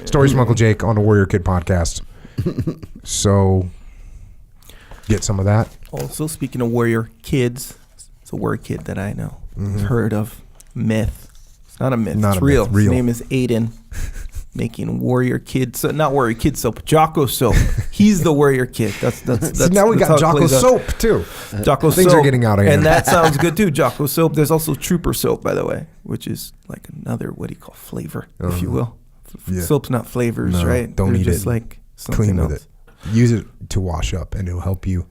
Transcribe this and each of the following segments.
Stories from Uncle Jake on the Warrior Kid podcast. So get some of that. Also, speaking of warrior kids, it's a warrior kid that I know. Heard of myth. It's not a myth. Not it's a real. myth, real. His name is Aiden. Making warrior kid, so not warrior kid soap, Jocko soap. He's the warrior kid. That's See, now we got Jocko soap too. Jocko Things soap are getting out of hand. and that sounds good too. Jocko soap. There's also trooper soap, by the way, which is like another what do you call flavor, if you will. Yeah. Soap's not flavors, No, right? don't They're eat just it. like something Clean with else. it. Use it to wash up, and it'll help you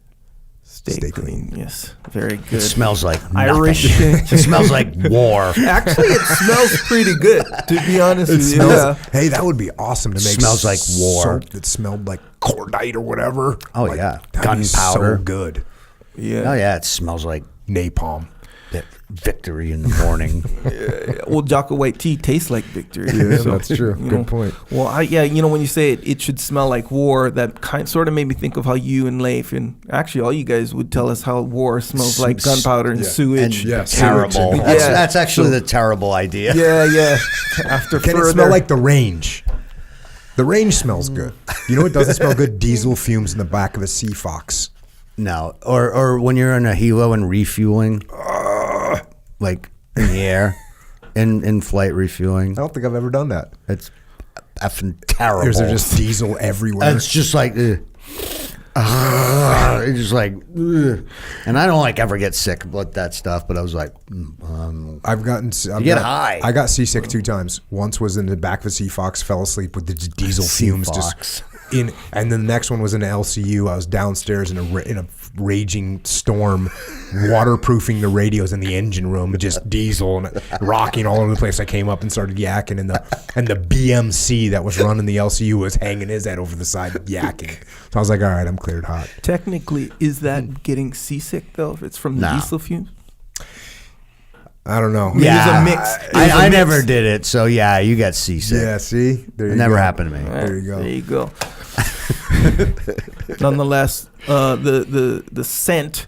Stay clean. Yes, very good. It smells like Irish. nothing. It smells like war. Actually, it smells pretty good, to be honest with you. Yeah. Hey, that would be awesome to make. Smells like war. Soap that smelled like cordite or whatever. Oh, Like, yeah. that'd be Gunpowder. So good. Yeah. Oh yeah, it smells like Napalm. victory in the morning. Well, Jocko white tea tastes like victory. Yeah, that's true. you Good know. point. Well, when you say it should smell like war, that sort of made me think of how you and Leif and actually all you guys would tell us how war smells like gunpowder and yeah. sewage. And Yeah, terrible. sewage. That's actually the terrible idea. Yeah. After Can further, it smell like the range? The range smells good. You know what doesn't smell good? Diesel fumes in the back of a Sea Fox. No, or when you're in a helo and refueling, like in the air, in flight refueling. I don't think I've ever done that. It's effing terrible. There's just diesel everywhere. It's just like, it's just like, and I don't like ever get sick about that stuff. But I was like, I've get high. I got seasick 2 times. Once was in the back of a Sea Fox, fell asleep with the diesel Sea fumes Fox. just in, and then the next one was in an LCU. I was downstairs in a raging storm, waterproofing the radios in the engine room, just diesel and rocking all over the place. I came up and started yakking, and the BMC that was running the LCU was hanging his head over the side yakking. So I was like, all right, I'm cleared hot. technically, is that getting seasick though? If it's from the No. diesel fumes? I don't know. yeah, It was a mix. It was I a mix. never did it, so yeah, you got seasick. Yeah, see? There you It never go. happened to me. There you go. There you go. Nonetheless, the scent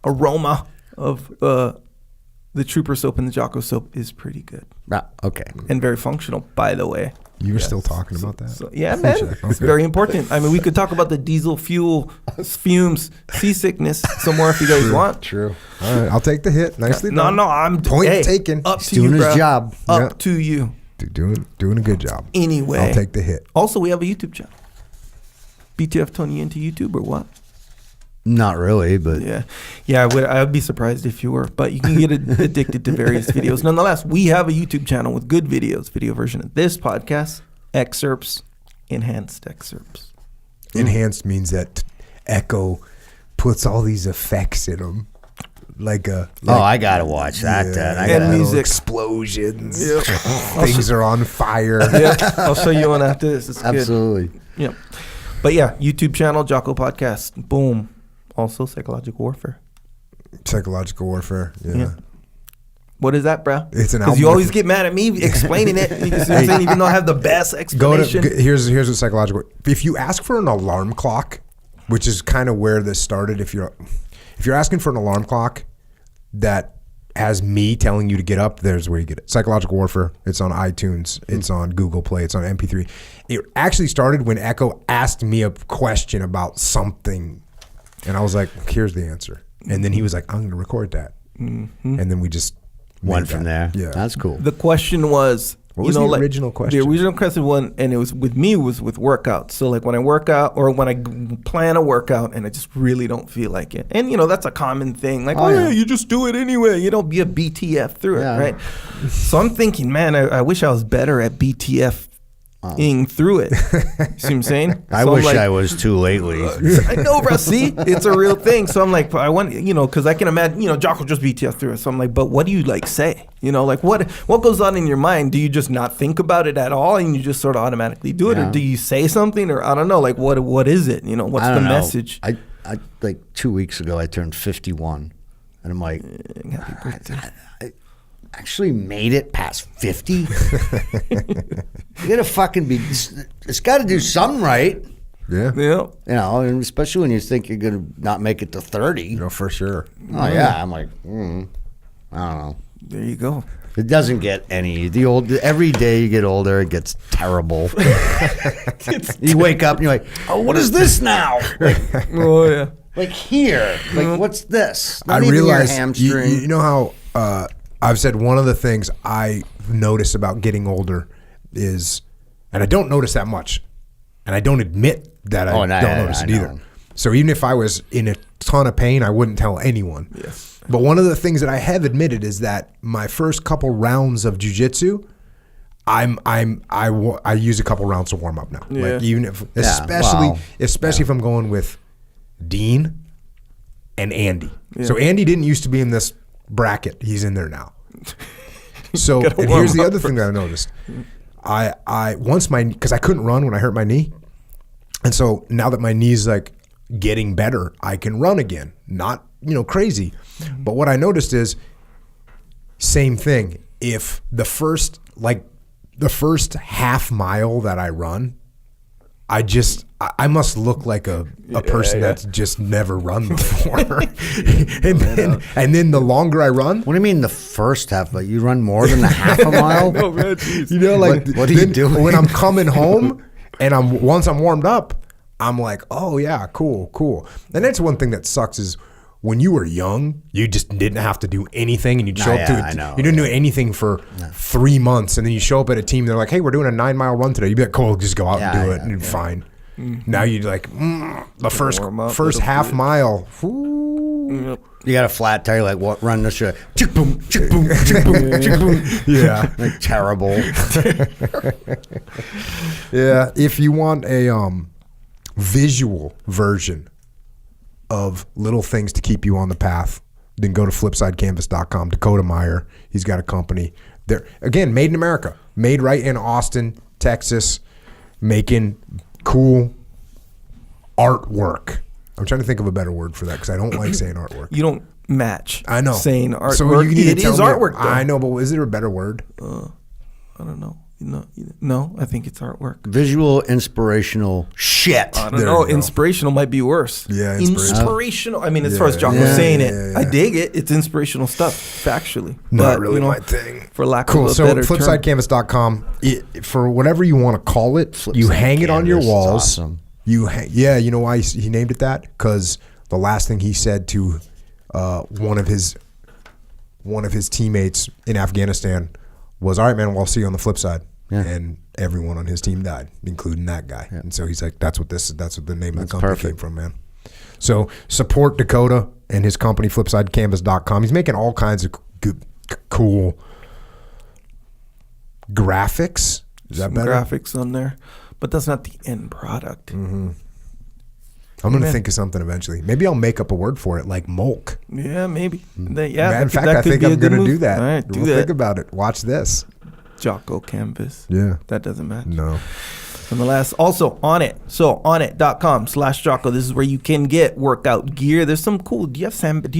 aroma of the trooper soap and the Jocko soap is pretty good Ah, okay. and very functional, by the way. You were still talking about that? So, yeah, man, it's Okay. very important. I mean, we could talk about the diesel fuel fumes, seasickness some more if you guys want. True. All right, I'll take the hit. Nicely done. I'm Point taken. Up He's to doing you, his bro. job. Up Yeah. to you. Doing a good job. Anyway, I'll take the hit. Also, we have a YouTube channel. BTF Tony into YouTube or what? Not really, but Yeah. I'd be surprised if you were, but you can get addicted to various videos. Nonetheless, we have a YouTube channel with good videos, video version of this podcast, excerpts, enhanced excerpts. Enhanced means that Echo puts all these effects in them, like a. I gotta watch that. Then. I And gotta, music. explosions. Yep. Things are on fire. Yeah, I'll show you one after this. It's good. absolutely. Yeah. But yeah, YouTube channel, Jocko Podcast. Boom. Also, psychological warfare. Psychological warfare. Yeah. What is that, bro? It's an Because album. you always get mad at me explaining it. You know what I'm saying? Even though I have the best explanation. Here's what psychological. If you ask for an alarm clock, which is kind of where this started, if you're asking for an alarm clock that has me telling you to get up, there's where you get it. Psychological warfare. It's on iTunes. It's on Google Play. It's on MP3. It actually started when Echo asked me a question about something, and I was like, "Here's the answer." And then he was like, "I'm going to record that," and then we just One made from that. there. Yeah, That's cool. The question was, What was the original question? The original question one, and it was with me, was with workouts. So like when I work out or when I plan a workout and I just really don't feel like it, and that's a common thing. Like, yeah, you just do it anyway. You don't be a BTF through it, right? So I'm thinking, man, I wish I was better at BTF. Through it. See what I'm saying? I So wish like, I was too lately. I know, bro. See, it's a real thing. So I'm like, I want, because I can imagine, Jocko just BTF through it. So I'm like, but what do you like say? Like what goes on in your mind? Do you just not think about it at all and you just sort of automatically do it, or do you say something, or I don't know, like what is it? What's the message? I like 2 weeks ago I turned 51, and I'm like, Happy birthday. I actually made it past 50. You gotta fucking be. It's got to do something right. Yeah. Yeah. And especially when you think you're gonna not make it to 30. For sure. Oh yeah, I'm like, I don't know. There you go. It doesn't get any. Every day you get older, it gets terrible. You wake up and you're like, oh, what is this now? Oh yeah. Like here, like what's this? Not I even your realize hamstring. you know how I've said one of the things I notice about getting older is, and I don't notice that much, and I don't admit that I don't notice it either. So even if I was in a ton of pain, I wouldn't tell anyone. Yes. But one of the things that I have admitted is that my first couple rounds of jiu-jitsu, I use a couple rounds to warm up now. Yeah. Like even if, especially if I'm going with Dean and Andy. Yeah. So Andy didn't used to be in this bracket. He's in there now. So Gotta and warm here's the up other thing that I noticed. Because I couldn't run when I hurt my knee. And so now that my knee's like getting better, I can run again. Not, crazy. But what I noticed is same thing. If the first half mile that I run, I must look like a person that's just never run before. and then the longer I run. What do you mean the first half? Like you run more than a half a mile? No, man, geez. What do you do? When I'm coming home and once I'm warmed up, I'm like, oh yeah, cool. And that's one thing that sucks is when you were young, you just didn't have to do anything, and you'd show up to it. You didn't do anything for 3 months, and then you show up at a team. They're like, "Hey, we're doing a 9-mile run today." You'd be like, "Cool, just go out and do it, and fine." Mm-hmm. Now you'd like the first half mile. You got a flat tire, like what? Run the show. Chick boom, chick boom, chick boom, chick boom. Yeah, like terrible. Yeah, if you want a visual version of little things to keep you on the path, then go to flipsidecanvas.com. Dakota Meyer, he's got a company there. Again, made in America, made right in Austin, Texas, making cool artwork. I'm trying to think of a better word for that because I don't like saying artwork. You don't match. I know. Saying artwork. So you need it to tell is me, artwork, though. I know, but is there a better word? I don't know. No, I think it's artwork. Visual, inspirational shit. I don't know. Inspirational might be worse. Yeah, inspirational. I mean, as far as Jocko's saying it, I dig it. It's inspirational stuff, factually. Not really my thing. For lack of a better term. Flipsidecanvas.com, for whatever you want to call it, you hang it on your walls. Awesome. You know why he named it that? Because the last thing he said to one of his teammates in Afghanistan was, "All right, man, well, I'll see you on the flip side." Yeah. And everyone on his team died, including that guy. Yeah. And so he's like, that's what the name of the company came from, man. So support Dakota and his company, flipsidecanvas.com. He's making all kinds of cool graphics. Is that better? Graphics on there, but that's not the end product. Mm-hmm. I'm going to think of something eventually. Maybe I'll make up a word for it, like mulk. Yeah, maybe. In fact, I think I'm going to do that. All right, we'll think about it. Watch this. Jocko Canvas. Yeah. That doesn't match. No. And the last, also on it. So onit.com/Jocko. This is where you can get workout gear. There's some cool. Do you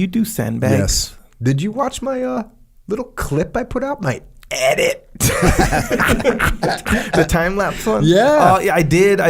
do sandbags? Yes. Did you watch my little clip I put out? My edit. The time lapse one? Yeah. Yeah, I did.